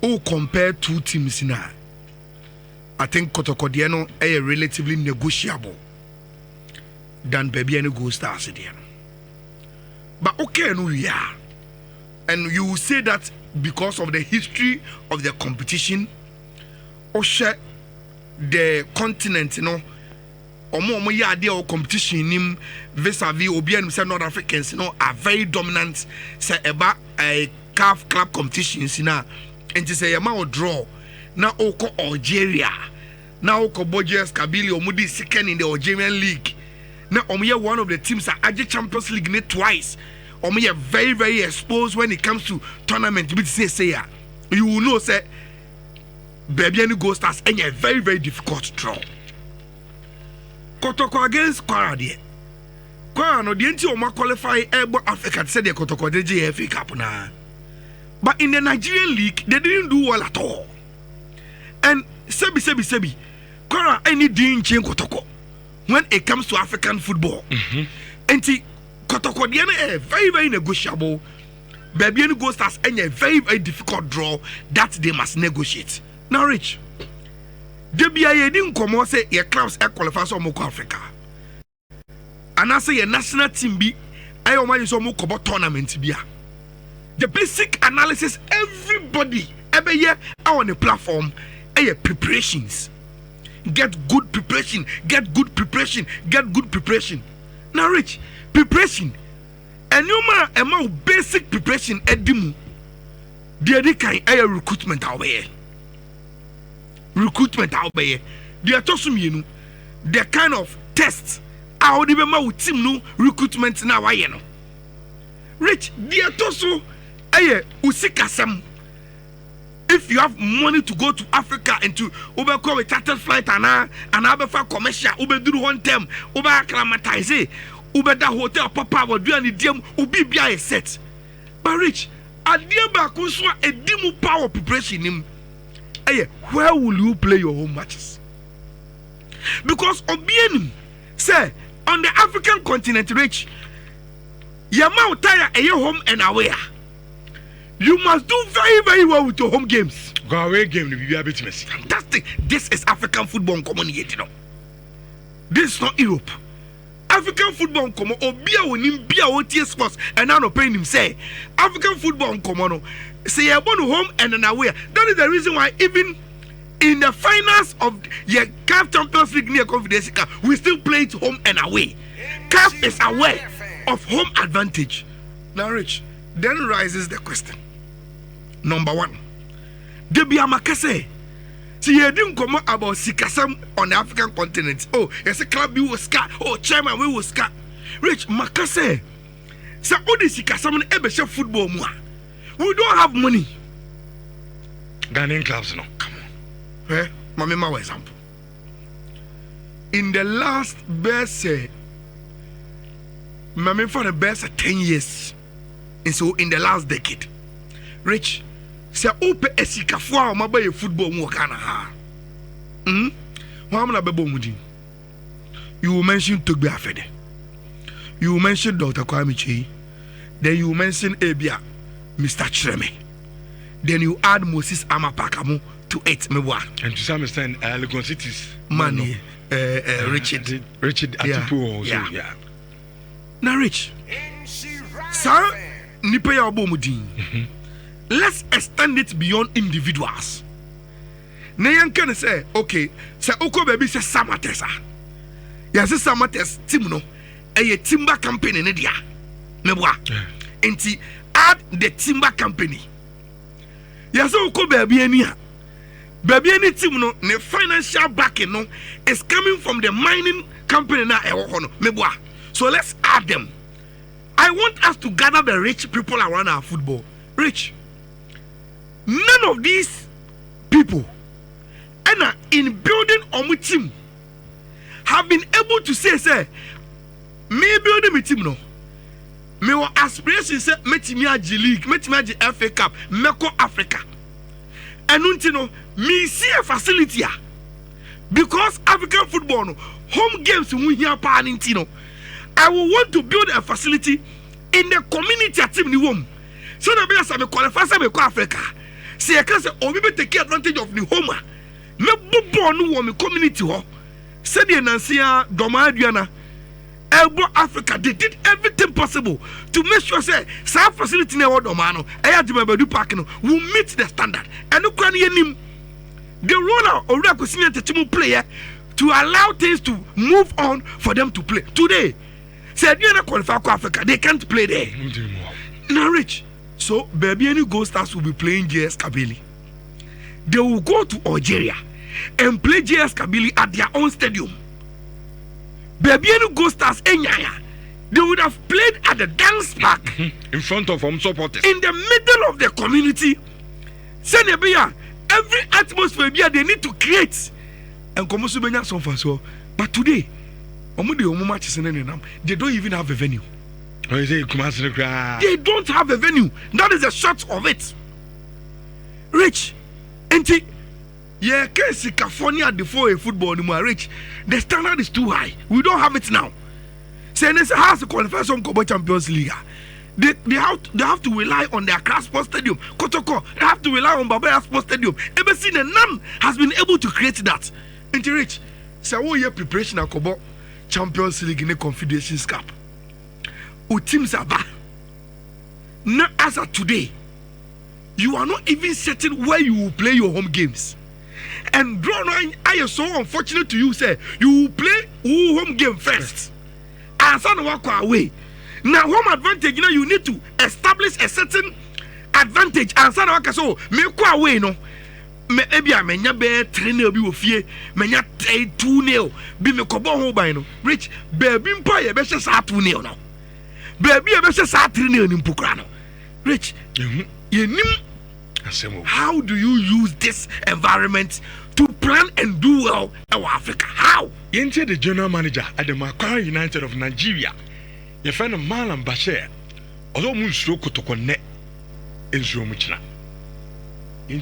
Oh, compare two teams now. I think Kotoko Diano is relatively negotiable than Baby Go Stars again. But okay, no, we are. And you will say that because of the history of the competition, or share the continent, you know, or more idea of competition in vis-a-vis Obian say North Africans, you know, are very dominant. Say about a CAF club competitions, you know, and to say a man draw now Oko Algeria, now Oko Bojes Kabili or Moody second in the Algerian league. Now Omiya one of the teams that Aja Champions League net twice. Omiya very, very exposed when it comes to tournament. You will know say Baby Go Stars and a very, very difficult draw. Kotoko against Kwara there. Kwara no the Oma qualify Airborne Africa said the Kotoko the JFA Cup na. But in the Nigerian league, they didn't do well at all. And Sebi, Kwara any doing change Kotoko when it comes to African football. And Kotoko the very, very negotiable. Baby Go Stars and a very, very difficult draw that they must negotiate. Now, Rich, the BIA didn't come out say your clubs are qualified for Moko Africa. And I say your national team be I want you so much about tournament be. The basic analysis everybody every year on the platform are preparations. Get good preparation. Now, Rich, preparation. And you ma basic preparation edimu. The kind of recruitment away. They are tossing the kind of tests. I would even with team no recruitment now. I know. Rich, they are tossing. Usikasam. If you have money to go to Africa and to overcome a chartered flight and have commercial, Uber do one term, Uber acclimatize, Uber that hotel papa will do any DM, Ubi be a set. But Rich, a dear Bakuswa a demo power preparation him. Where will you play your home matches? Because Obianim say on the African continent, Rich, Yama tire a home and away. You must do very, very well with your home games. Go away game, you are bit messy. Fantastic. This is African football community, you know. This is not Europe. African football come Obia will be our TS sports and now no paying him say African football come say you're born home and then away. That is the reason why even in the finals of the CAF Champions League near Confidence Cup, we still play it home and away. CAF is aware of home advantage. Now, Rich, then rises the question. Number one, Debbie Amakase. See, you didn't come about Sikasam on the African continent. Oh, it's a club we will scat. Oh, chairman, we will scat. Rich Makase. So, all the Sikasam and Ebesha football. We don't have money. Ghanaian clubs, no. Come on. Eh? Mamma, example. In the last best, Mamma for the best 10 years. And so, in the last decade, Rich. Se ope esikafo ma ba ye football mu kana ha wa amna bebo mudi. You will mention Togbe Afede, you will mention Dr. Kwame Chei, then you will mention Ebia Mr. Chreme, then you add Moses Amapakamu to it mewa, and to some extent Legon Cities money Richard Atipo also. Yeah. Now Rich sir nipe ya obo mudi. Let's extend it beyond individuals. Nayan can say, okay, say Oko baby say Samatesa. Yes, Samates team no, a timber company in India. Mebwa. Enti add the timber company. Yes, Oko baby any. Baby any team no, the financial backing no is coming from the mining company na Mebwa. So let's add them. I want us to gather the rich people around our football. Rich. None of these people and in building on team have been able to say me building my team no me wa aspiration say metimi agi league metimi agi FA Cup meko Africa and unti no me see a facility because African football no home games we here pa nti no I will want to build a facility in the community team ni wom so na be as me qualify say me ko Africa. say I can say obi be take advantage of the home me bobo no wo me community ho say the nansia doma aduana Elbow Africa, they did everything possible to make sure say some facility na wo doma no eya Jimabadu Park no will meet the standard and no kwan yenim the role of Owura Kwesinya Techimu player to allow things to move on for them to play today. Say you na qualify for Africa, they can't play there. Now rich. So baby any Gold Stars will be playing JS Kabylie. They will go to Algeria and play JS Kabylie at their own stadium. Baby any Gold Stars Enyaya, they would have played at the dance park in front of home supporters in the middle of the community. Senebia, every atmosphere they need to create and come to Benya some so. But today, they don't even have a venue. They don't have a venue. That is the short of it. Rich, and yeah, California before a football anymore. Rich, the standard is too high. We don't have it now. Say this has to qualify some Champions League. They have to rely on their Accra Sports Stadium, Kotoko. They have to rely on Babaya Sports Stadium. Embassy and none has been able to create that. And Rich, so what your preparation at Champions League in the Confederation Cup. O teams are back. Now, as of today, you are not even certain where you will play your home games. And draw line, I am so unfortunate to you, say you will play home game first. And son walk away. Now, home advantage, you need to establish a certain advantage. And son walk so make away, no. Maybe I menya be 3-0 bi ofie menya 2-0 bi me kobo ho ban no rich baby mpa ye be hye sa 2-0 no baby ye be hye sa 3-0 ni mpokra no rich ye nim how do you use this environment to plan and do well in Africa? How yente the general manager at the Accra United of Nigeria ye friend Malam Bashir ozo mu nsuro Kotoko ne ensuro mu kina. The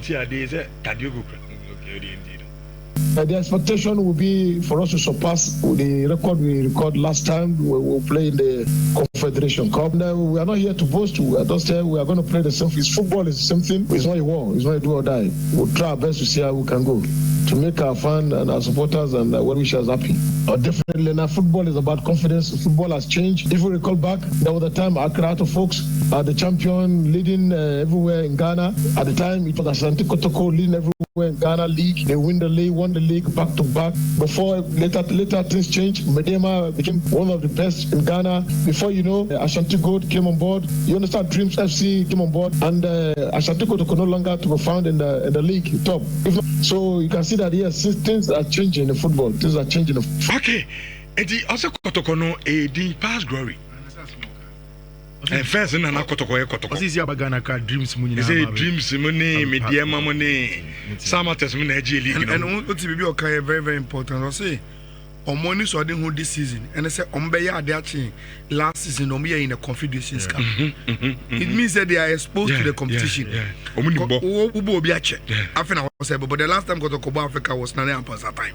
expectation will be for us to surpass the record we recorded last time we played in the Confederation Cup. Now, we are not here to boast. We are just here. We are going to play the same thing. Football is the same thing. It's not a war. It's not a do or die. We'll try our best to see how we can go to make our fans and our supporters and well-wishers happy. Definitely, now football is about confidence. Football has changed. If we recall back, there was a time Accra folks are the champion, leading everywhere in Ghana. At the time, it was Asante Kotoko leading everywhere in Ghana league. They won the league, won the league back to back. Before later things changed. Medema became one of the best in Ghana. Before you know, Ashanti Gold came on board. You understand, Dreams FC came on board, and Ashanti Kotoko no longer to be found in the league top. So you can see that yes, things are changing in football. Things are changing. Okay, and the also Kotoko no the past glory. And first, and Kotoko. What is your Bagana dreams? Is it dreams money, media money, some testimony, and what to be okay, very, very important. I say, on money so I didn't hold this season, and I say, on Beya, they actually last season, on in the Confederation Cup. It means that they are exposed to the competition. But the last time Kotoko Africa was Nane Ampas that time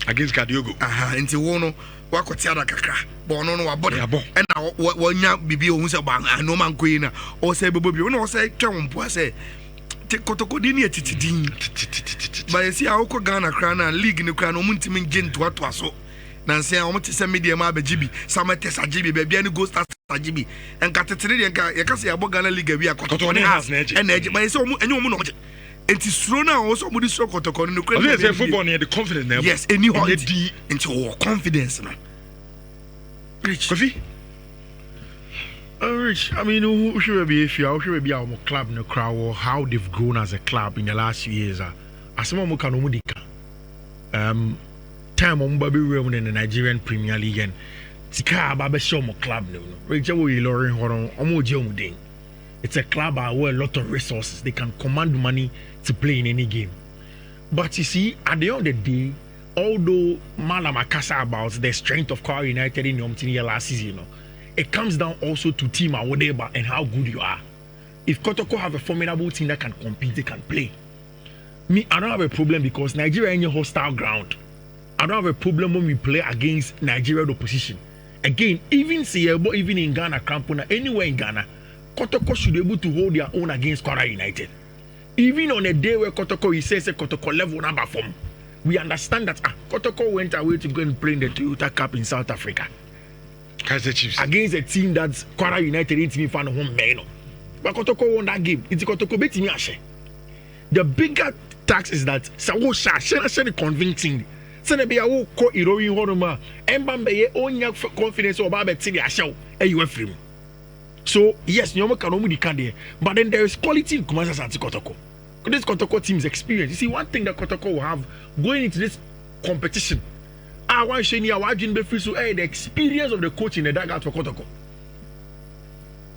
against Kadiogo. Until one. Wakotiara kakra bono no wabode and now wanya bibi o hunse bang no man koina o say bobi no say twempo say Kotoko di ni atitidin ba yesi a woko Ghana kra na league ni kra no muntimi nge nto ato aso na nse a womte se media ma bagibi samete sagibi ba bia ni Gold Stars sagibi enka tetere de enka ye ka se abo Ghana league wi Kotoko ni has na eje ba yesi o enye o mu no enti suro na also mudi suro Kotoko no kra no say football near the confidence now. Yes, any holiday into confidence now. Rich. Kofi. Rich, I mean, who should be if you should be our club in the crowd or how they've grown as a club in the last few years. As someone who can umudika. Time on Baby Room in the Nigerian Premier League and Tika Baba Shomo club. Rich, it's a club where a lot of resources. They can command money to play in any game. But you see, at the end of the day, although Malamakasa about the strength of Accra United in the last season, it comes down also to team and whatever and how good you are. If Kotoko have a formidable team that can compete, they can play. Me, I don't have a problem because Nigeria is a hostile ground. I don't have a problem when we play against Nigerian opposition. Again, even in Ghana, Krampuna, anywhere in Ghana, Kotoko should be able to hold their own against Accra United. even on a day where Kotoko, he says a Kotoko level number form, we understand that Kotoko went away to go and play in the Toyota Cup in South Africa. Against a team that's Kwara United in team fan home man. But Kotoko won that game. It's Kotoko beat me ashe. The bigger tax is that Sawo Sha convincing. Sene be awo ko Iroyin horoma. Embambe ye onya confidence about betti the ashe e you free. So yes, Nyomo can only there, but then there is quality in Kumasi Asante Kotoko. This Kotoko team's experience. You see, one thing that Kotoko will have going into this competition. I want Sheni, I want Jinbe Friso, the experience of the coach in the dugout for Kotoko.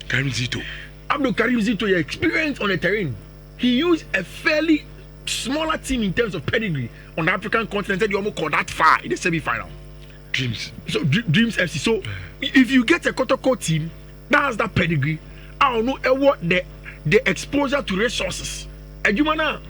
Karim Zito. Abdul Karim Zito, your experience on the terrain. He used a fairly smaller team in terms of pedigree on the African continent. Said you almost called that far in the semi-final. Dreams. So Dreams FC. So if you get a Kotoko team that has that pedigree, I don't know what the exposure to resources. And you mana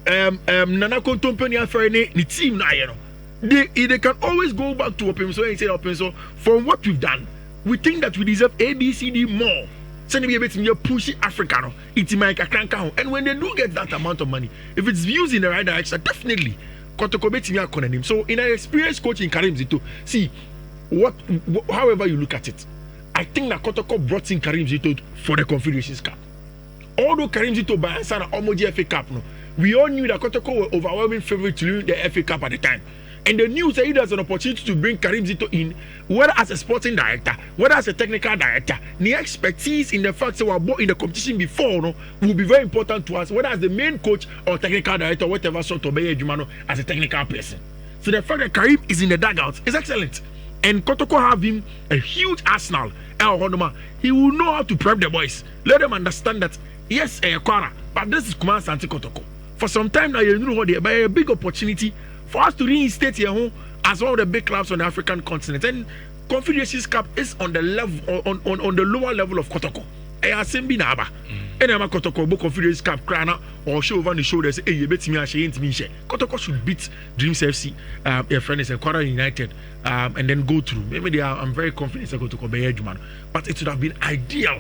Nana Kontompeni Afrene the team na you know. They can always go back to Open so and say Open so from what we've done, we think that we deserve ABCD more. Send me a bit more pushy African, it's my crank. And when they do get that amount of money, if it's used in the right direction, definitely Kotoko bet me a him. So in an experienced coach in Karim Zito, see however you look at it, I think that Kotoko brought in Karim Zito for the Confederations Cup. Although Karim Zito by Ansana Omoji FA Cup, no, we all knew that Kotoko were overwhelming favorite to win the FA Cup at the time. And the news said there's an opportunity to bring Karim Zito in, whether as a sporting director, whether as a technical director. The expertise in the fact that we were in the competition before no, will be very important to us, whether as the main coach or technical director, whatever sort of Jumano as a technical person. So the fact that Karim is in the dugout is excellent. And Kotoko have him a huge arsenal. He will know how to prep the boys. Let them understand that, yes, Kwara, but this is Kumasi Asante Kotoko. For some time now, you know what they a big opportunity for us to reinstate here home as one of the big clubs on the African continent. And Confederations Cup is on the level on the lower level of Kotoko. Asembi na aba. Ena Kotoko bo Confederations Cup krana or show over the shoulders. Hey, you bet me a share me share. Kotoko should beat Dreams FC, their friends and Kwara United, and then go through. Maybe I'm very confident that Kotoko be Edgeman, but it would have been ideal.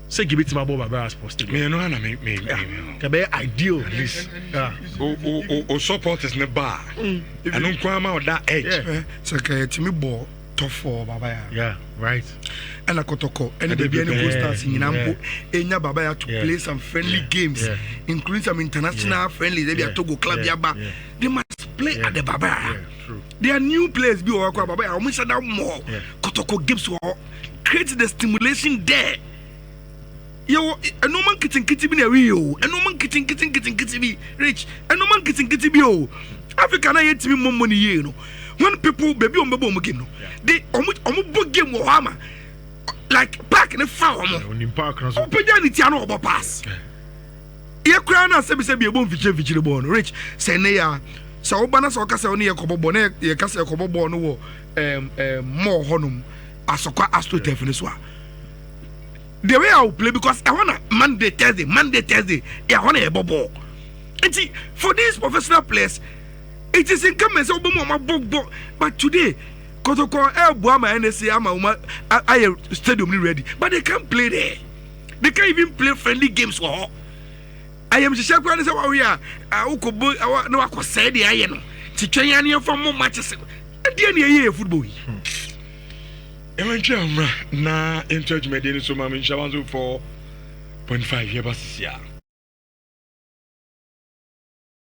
Say give it to my boy Baba Sports Stadium. Me no ana me. Can be ideal at least. O support is ne bar. And on kwama or that edge. So to me ball top 4 Baba. Yeah, right. And a Kotoko and the Biano Stars in Nampo, Enya Baba to play some friendly games, including some international friendly. They be a Togo club Yaba. They must play at the Baba. They are new players be or Baba. I wish that more. Kotoko gives create the stimulation there. Yo, a no man kitchen be a real, and no man kitchen be rich, and no man kitchen be oh. Africa na yet me more money, you know. When people baby on Babo Mugino, they almost game Wahama like back in the farm. Open Janitiano over pass. Ye crana sebi a bone feature born, rich, Senea, Saubana Socasa only a cobo bonnet, ye cassa cobo born more honum, Asoka Astro Tefiniswa. The way I will play because I want Monday, Thursday, I want a bubble. And see, for these professional players, it is incumbent so but today, Kotoko, Elbuama, NSA, I stadium ready, but they can't play there. They can't even play friendly games for her. I am the Shakwan is our area. I will no, I could say the iron. Chichayania for more matches. At the end of the year, football. Na encouragement so mama 4.5 years